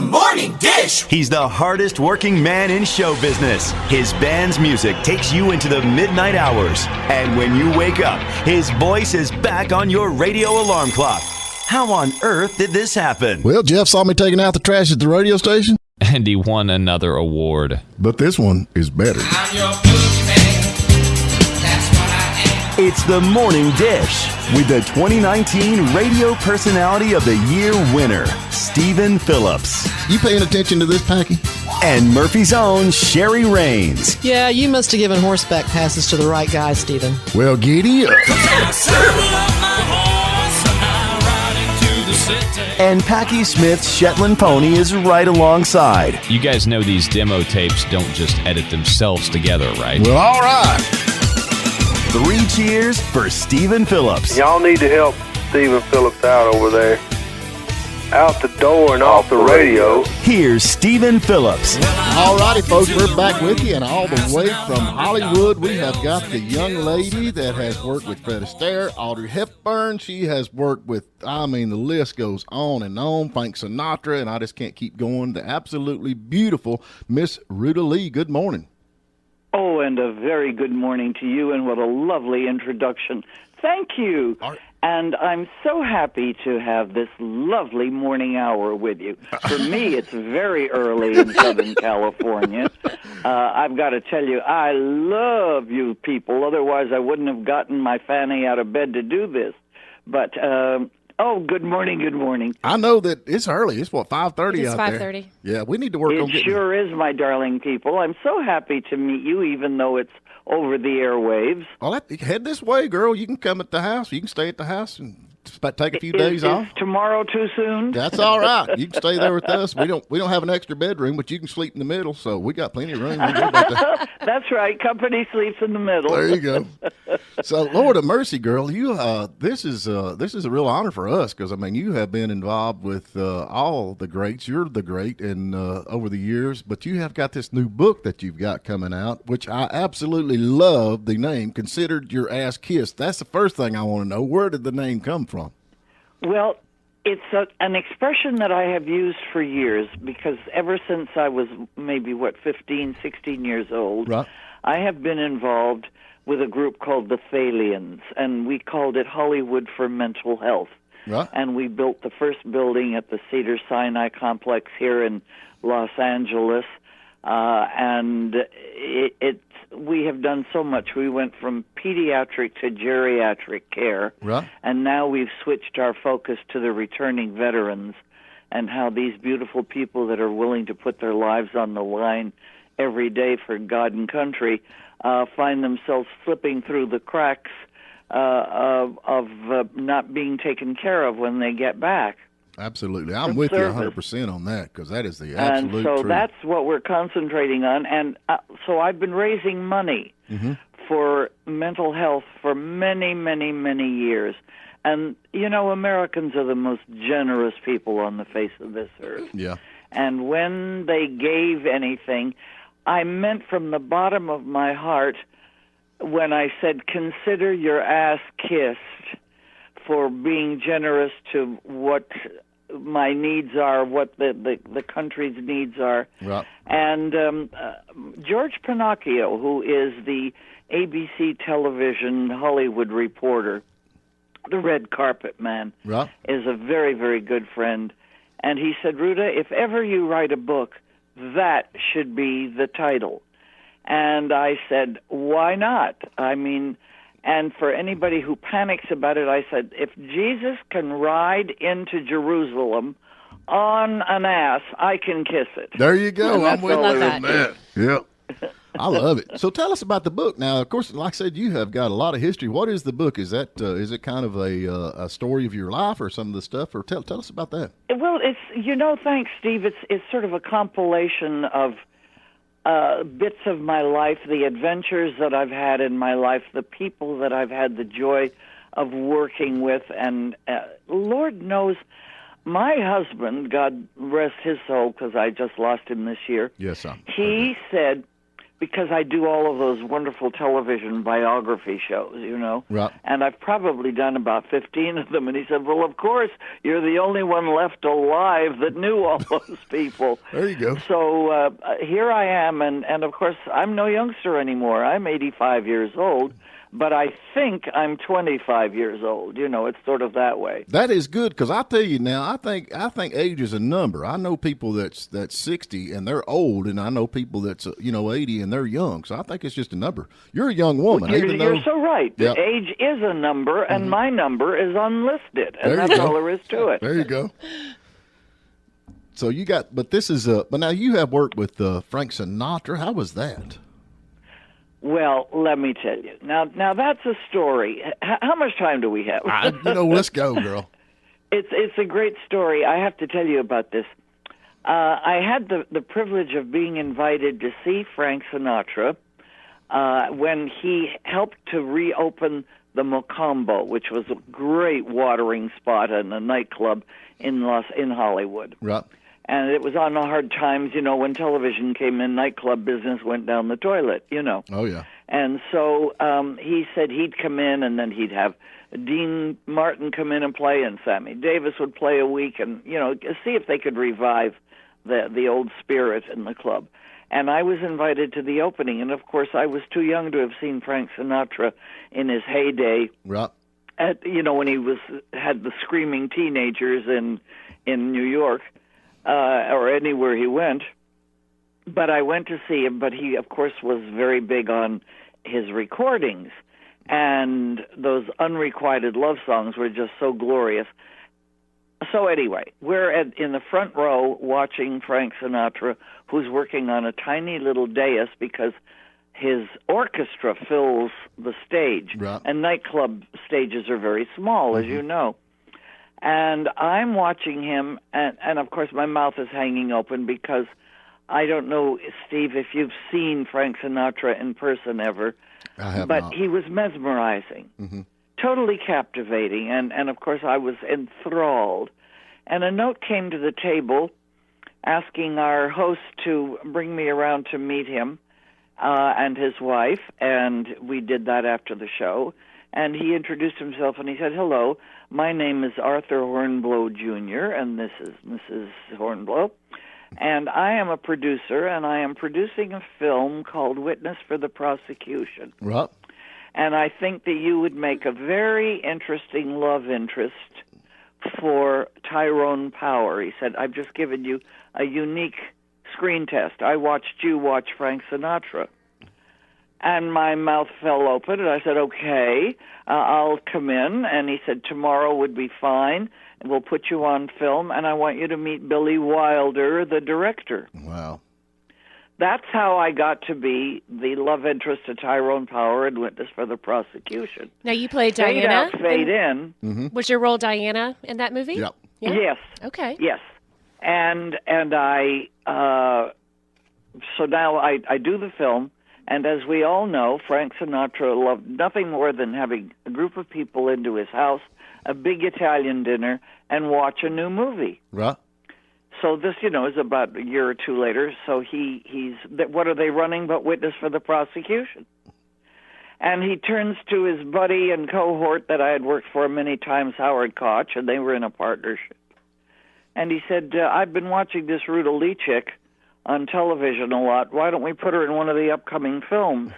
morning dish. He's the hardest working man in show business. His band's music takes you into the midnight hours. And when you wake up, his voice is back on your radio alarm clock. How on earth did this happen? Well, Jeff saw me taking out the trash at the radio station. And he won another award. But this one is better. I'm your boogeyman. That's what I am. It's the Morning Dish with the 2019 Radio Personality of the Year winner, Stephen Phillips. You paying attention to this, Packy? And Murphy's own Sherry Raines. Yeah, you must have given horseback passes to the right guy, Stephen. Well, giddy up. And Packy Smith's Shetland pony is right alongside. You guys know these demo tapes don't just edit themselves together, right? Well, all right. 3 cheers for Stephen Phillips. Y'all need to help Stephen Phillips out over there. Out the door and off the radio. Here's Stephen Phillips. All righty, folks, we're back with you, and all the way from Hollywood, we have got the young lady that has worked with Fred Astaire, Audrey Hepburn. She has worked with, the list goes on and on, Frank Sinatra, and I just can't keep going. The absolutely beautiful Miss Ruta Lee. Good morning. Oh, and a very good morning to you, and what a lovely introduction. Thank you. And I'm so happy to have this lovely morning hour with you. For me, it's very early in Southern California. I've got to tell you, I love you people. Otherwise, I wouldn't have gotten my fanny out of bed to do this. But, good morning, good morning. I know that it's early. It's, 5:30 out there? It's 5:30. Yeah, we need to work on getting... It sure is, my darling people. I'm so happy to meet you, even though it's over the airwaves. Well, head this way, girl. You can come at the house. You can stay at the house and take a few days off. Is tomorrow too soon? That's all right. You can stay there with us. We don't have an extra bedroom, but you can sleep in the middle, so we got plenty of room. That's right. Company sleeps in the middle. There you go. So, Lord of mercy, girl, you this is a real honor for us because you have been involved with all the greats. You're the great, and over the years, but you have got this new book that you've got coming out, which I absolutely love. The name, Considered Your Ass Kissed. That's the first thing I want to know. Where did the name come from? Well, it's an expression that I have used for years because ever since I was maybe, 15, 16 years old, right. I have been involved with a group called the Thalians, and we called it Hollywood for Mental Health. Right. And we built the first building at the Cedars-Sinai complex here in Los Angeles, and we have done so much. We went from pediatric to geriatric care, right. And now we've switched our focus to the returning veterans and how these beautiful people that are willing to put their lives on the line every day for God and country find themselves slipping through the cracks of not being taken care of when they get back. Absolutely. I'm with service. you 100% on that because that is the absolute And so truth. that's what we're concentrating on. And so I've been raising money for mental health for many, many, many years. And, Americans are the most generous people on the face of this earth. Yeah. And when they gave anything, I meant from the bottom of my heart when I said, consider your ass kissed for being generous to what my needs are, what the country's needs are. Right. And George Pinocchio, who is the ABC television Hollywood reporter, the red carpet man, right. is a very, very good friend. And he said, Ruta, if ever you write a book, that should be the title. And I said, why not? And for anybody who panics about it, I said, if Jesus can ride into Jerusalem on an ass, I can kiss it. There you go. I'm with you all on that. Yep. I love it. So tell us about the book. Now, of course, like I said, you have got a lot of history. What is the book? Is that is it kind of a story of your life or some of the stuff? Or tell us about that. Well, it's, thanks, Steve. It's sort of a compilation of bits of my life, the adventures that I've had in my life, the people that I've had the joy of working with, and Lord knows, my husband, God rest his soul, because I just lost him this year. Yes, sir. He said, because I do all of those wonderful television biography shows, you know. Right. And I've probably done about 15 of them. And he said, well, of course, you're the only one left alive that knew all those people. There you go. So here I am, and of course, I'm no youngster anymore. I'm 85 years old. But I think I'm 25 years old. You know, it's sort of that way. That is good, because I tell you now, I think age is a number. I know people that's 60 and they're old, and I know people that's 80 and they're young. So I think it's just a number. You're a young woman. You're so right. Yep. Age is a number, and my number is unlisted, and There you that's go. all there is to it. There you go. So you got, but this is but now you have worked with Frank Sinatra. How was that? Well, let me tell you. Now that's a story. How much time do we have? Let's go, girl. It's a great story. I have to tell you about this. I had the privilege of being invited to see Frank Sinatra when he helped to reopen the Mocambo, which was a great watering spot and a nightclub in Hollywood. Right. And it was on the hard times, when television came in, nightclub business went down the toilet, Oh, yeah. And so he said he'd come in, and then he'd have Dean Martin come in and play, and Sammy Davis would play a week, and, see if they could revive the old spirit in the club. And I was invited to the opening, and, of course, I was too young to have seen Frank Sinatra in his heyday. Right. When he had the screaming teenagers in New York. Or anywhere he went. But I went to see him, but he, of course, was very big on his recordings. And those unrequited love songs were just so glorious. So anyway, we're in the front row watching Frank Sinatra, who's working on a tiny little dais because his orchestra fills the stage. Right. And nightclub stages are very small, as you know. And I'm watching him, and of course my mouth is hanging open because I don't know, Steve, if you've seen Frank Sinatra in person ever. I have but not. He was mesmerizing, totally captivating, and of course I was enthralled. And a note came to the table asking our host to bring me around to meet him and his wife, and we did that after the show. And he introduced himself, and he said, hello, my name is Arthur Hornblow, Jr., and this is Mrs. Hornblow. And I am a producer, and I am producing a film called Witness for the Prosecution. Right. And I think that you would make a very interesting love interest for Tyrone Power. He said, I've just given you a unique screen test. I watched you watch Frank Sinatra. And my mouth fell open, and I said, okay, I'll come in. And he said, tomorrow would be fine, and we'll put you on film, and I want you to meet Billy Wilder, the director. Wow. That's how I got to be the love interest to Tyrone Power and Witness for the Prosecution. Now, you played Fade Diana. out, fade in. Was your role Diana in that movie? Yep. Yeah? Yes. Okay. Yes. And I, so now I do the film. And as we all know, Frank Sinatra loved nothing more than having a group of people into his house, a big Italian dinner, and watch a new movie. Right. So this, is about a year or two later. So he's what are they running but Witness for the Prosecution? And he turns to his buddy and cohort that I had worked for many times, Howard Koch, and they were in a partnership. And he said, I've been watching this Ruta Lee chick on television a lot. Why don't we put her in one of the upcoming films?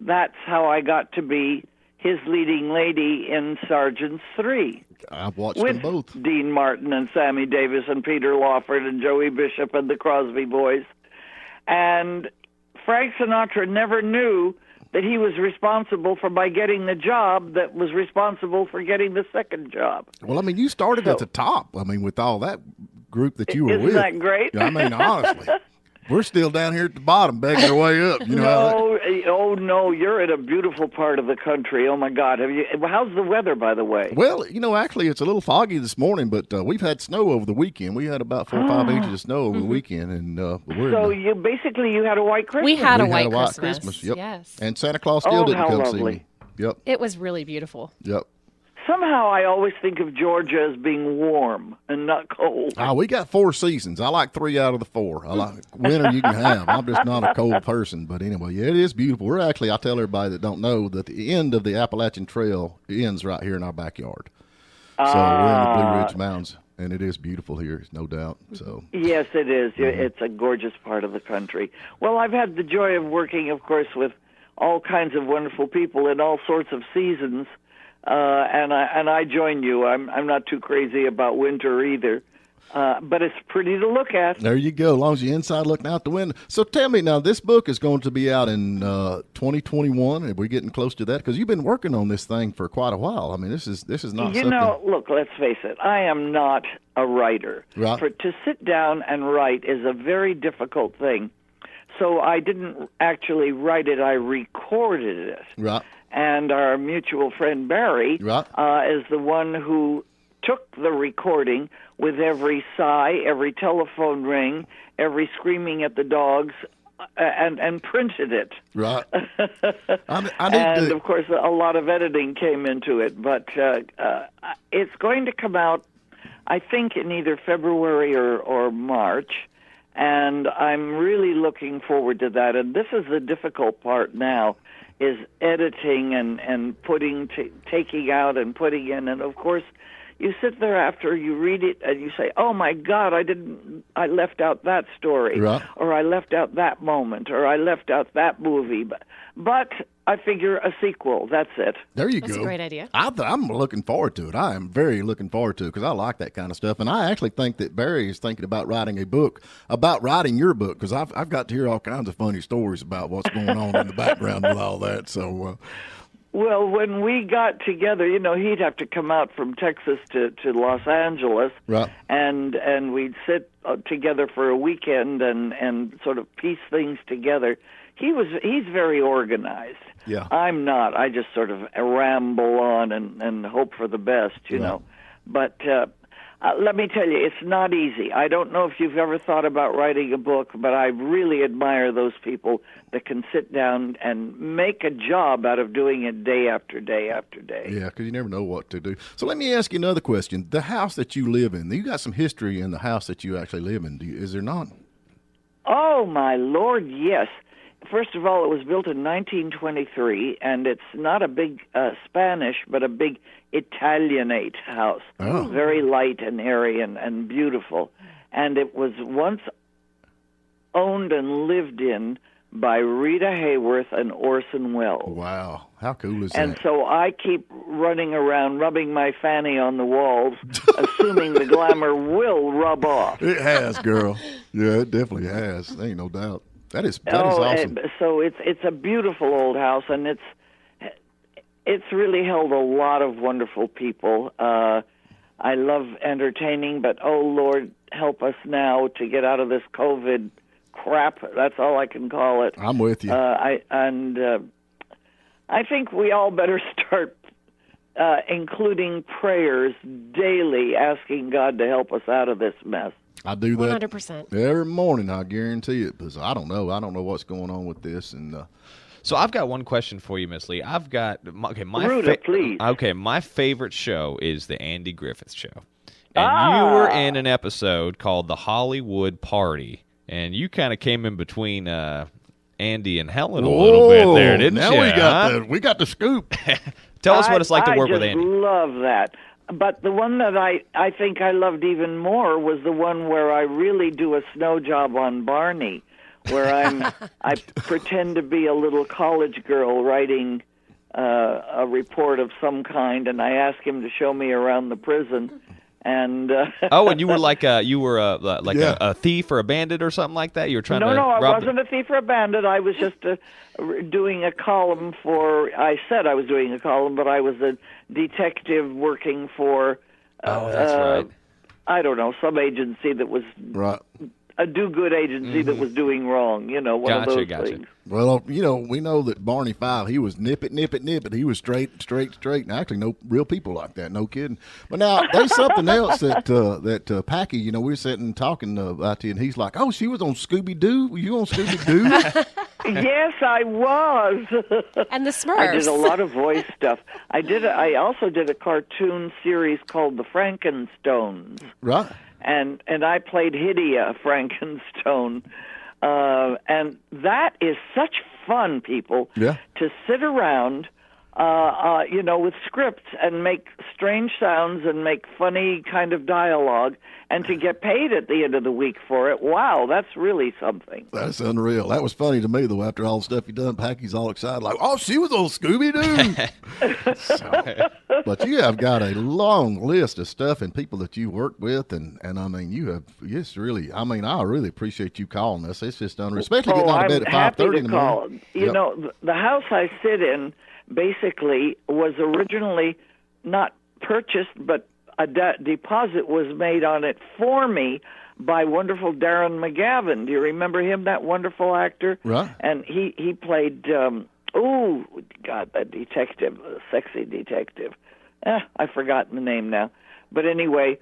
That's how I got to be his leading lady in Sergeants 3. I've watched with them both. Dean Martin and Sammy Davis and Peter Lawford and Joey Bishop and the Crosby Boys. And Frank Sinatra never knew that he was responsible for my getting the job that was responsible for getting the second job. Well, I mean, you started at the top. I mean, with all that group that you were with. Isn't that great? I mean, honestly, we're still down here at the bottom, begging our way up. You know No, you're in a beautiful part of the country. Oh my God, how's the weather, by the way? Well, actually, it's a little foggy this morning, but we've had snow over the weekend. We had about 4 or 5 inches of snow over the weekend, and we're so you had a white Christmas. We had a white Christmas. Yep. Yes. And Santa Claus still didn't come lovely. see me. Yep. It was really beautiful. Yep. somehow I always think of Georgia as being warm and not cold. We got 4 seasons. I like 3 out of the 4. I like winter you can have. I'm just not a cold person. But anyway, yeah, it is beautiful. We're actually, I tell everybody that don't know that the end of the Appalachian Trail ends right here in our backyard. So we're in the Blue Ridge Mountains, and it is beautiful here, no doubt. So yes, it is. It's a gorgeous part of the country. Well, I've had the joy of working, of course, with all kinds of wonderful people in all sorts of seasons, and I join you. I'm not too crazy about winter either. But it's pretty to look at. There you go, as long as you're inside looking out the window. So tell me now, this book is going to be out in 2021, and we're getting close to that, because you've been working on this thing for quite a while. I mean, this is not You something... know, look, let's face it, I am not a writer. Right. To sit down and write is a very difficult thing. So I didn't actually write it, I recorded it. Right. And our mutual friend Barry is the one who took the recording with every sigh, every telephone ring, every screaming at the dogs, and printed it. Right. And, of course, a lot of editing came into it. But it's going to come out, I think, in either February or March. And I'm really looking forward to that. And this is the difficult part now, is editing and taking out and putting in. And, of course, you sit there after you read it and you say, "Oh my God, I left out that story, right. or I left out that moment, or I left out that movie." But I figure a sequel. That's it. There you go. That's a great idea. I'm looking forward to it. I am very looking forward to it, because I like that kind of stuff. And I actually think that Barry is thinking about writing a book about writing your book, because I've got to hear all kinds of funny stories about what's going on in the background with all that. So. Well, when we got together, he'd have to come out from Texas to Los Angeles, right. and we'd sit together for a weekend and sort of piece things together. He's very organized. Yeah. I'm not. I just sort of ramble on and hope for the best, you know. But let me tell you, it's not easy. I don't know if you've ever thought about writing a book, but I really admire those people that can sit down and make a job out of doing it day after day after day. Yeah, because you never know what to do. So let me ask you another question. The house that you live in, you got some history in the house that you actually live in. Is there not? Oh, my Lord, yes. First of all, it was built in 1923, and it's not a big Spanish, but a big Italianate house. Oh. Very light and airy and beautiful. And it was once owned and lived in by Rita Hayworth and Orson Welles. Wow. How cool is and that? So I keep running around, rubbing my fanny on the walls, assuming the glamour will rub off. It has, girl. Yeah, it definitely has. There ain't no doubt. That is awesome. So it's a beautiful old house, and it's really held a lot of wonderful people. I love entertaining, but oh Lord, help us now to get out of this COVID crap. That's all I can call it. I'm with you. I think we all better start including prayers daily, asking God to help us out of this mess. I do that 100%. every morning. I guarantee it, because I don't know. I don't know what's going on with this. And so I've got one question for you, Miss Lee. I've got Ruta, please. Okay, my favorite show is the Andy Griffith Show, and you were in an episode called The Hollywood Party, and you kind of came in between Andy and Helen a little bit there, didn't you? Now we got the scoop. Tell us what it's like to work with Andy. I just love that. But the one that I think I loved even more was the one where I really do a snow job on Barney, where I pretend to be a little college girl writing a report of some kind, and I ask him to show me around the prison. And and you were a thief or a bandit or something like that? You were trying to No, I rob wasn't a thief or a bandit. I was just doing a column for. I said I was doing a column, but I was a detective working for. That's right. I don't know, some agency that was Right. a do-good agency that was doing wrong. One of those things. Well, we know that Barney Five, he was nip it. He was straight. And actually, no real people like that. No kidding. But now, there's something else that Packy, we were sitting talking about you, and he's like, "Oh, she was on Scooby-Doo? Were you on Scooby-Doo?" Yes, I was. And the Smurfs. I did a lot of voice stuff. I also did a cartoon series called The Frankenstones. Right. And I played Hydia Frankenstone. And that is such fun, people, to sit around, with scripts and make strange sounds and make funny kind of dialogue and to get paid at the end of the week for it. Wow, that's really something. That's unreal. That was funny to me, though, after all the stuff you done. Packy's all excited, like, oh, she was on Scooby-Doo. But you have got a long list of stuff and people that you work with, and I mean, you have, yes, really, I mean, I really appreciate you calling us. It's just unreal, especially getting out of bed at 5:30 in the morning. You know, the house I sit in basically was originally not purchased, but a deposit was made on it for me by wonderful Darren McGavin. Do you remember him, that wonderful actor? Right. And he played, that detective, sexy detective. I've forgotten the name now. But anyway,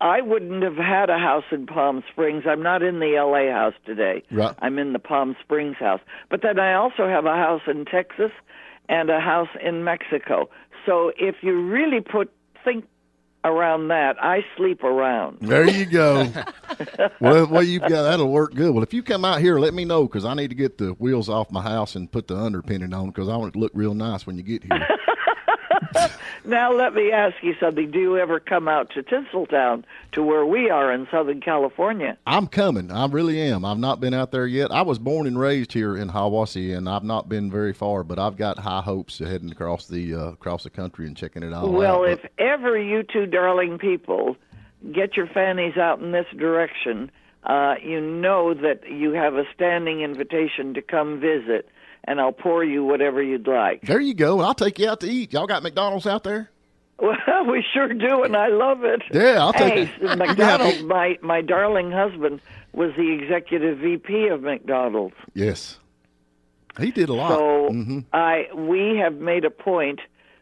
I wouldn't have had a house in Palm Springs. I'm not in the L.A. house today. Right. I'm in the Palm Springs house. But then I also have a house in Texas and a house in Mexico. So if you really think around that, I sleep around. There you go. well, you've got that'll work good. Well, if you come out here, let me know, because I need to get the wheels off my house and put the underpinning on, because I want it to look real nice when you get here. Now, let me ask you something. Do you ever come out to Tinseltown, to where we are in Southern California? I'm coming. I really am. I've not been out there yet. I was born and raised here in Hiawassee, and I've not been very far, but I've got high hopes of heading across the country and checking it all out. Well, if ever you two darling people get your fannies out in this direction, you know that you have a standing invitation to come visit, and I'll pour you whatever you'd like. There you go. I'll take you out to eat. Y'all got McDonald's out there? Well, we sure do, and I love it. Yeah, I'll take it. McDonald's, my darling husband, was the executive VP of McDonald's. Yes. He did a lot. So we have made a point,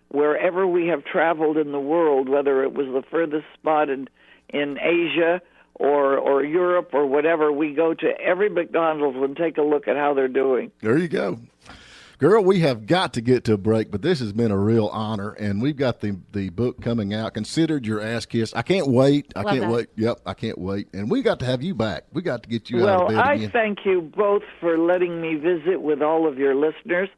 wherever we have traveled in the world, whether it was the furthest spot in Asia or Europe or whatever, we go to every McDonald's and take a look at how they're doing. There you go. Girl, we have got to get to a break, but this has been a real honor, and we've got the book coming out, Considered Your Ass Kissed. I can't wait. I can't wait. Yep, I can't wait. And we got to have you back. We got to get you out of bed again. Well, I thank you both for letting me visit with all of your listeners,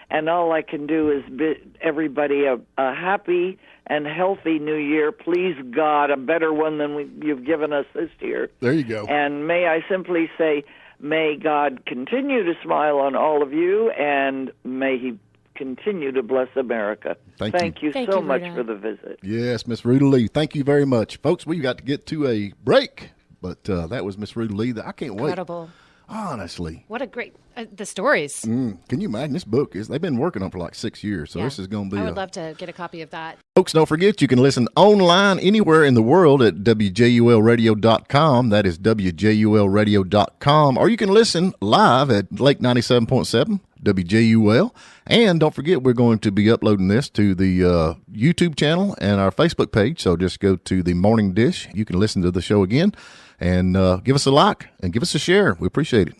and all I can do is bid everybody a happy and healthy new year. Please, God, a better one than you've given us this year. There you go. And may I simply say, may God continue to smile on all of you, and may He continue to bless America. Thank you so much for the visit. Yes, Miss Ruta Lee. Thank you very much. Folks, we've got to get to a break, but that was Miss Ruta Lee. I can't wait. Incredible. Honestly. What a great, the stories. Can you imagine? This book they've been working on for like 6 years, so this is going to be I would love to get a copy of that. Folks, don't forget, you can listen online anywhere in the world at WJULradio.com. That is WJULradio.com. Or you can listen live at Lake 97.7, WJUL. And don't forget, we're going to be uploading this to the YouTube channel and our Facebook page. So just go to the Morning Dish. You can listen to the show again. And give us a like and give us a share. We appreciate it.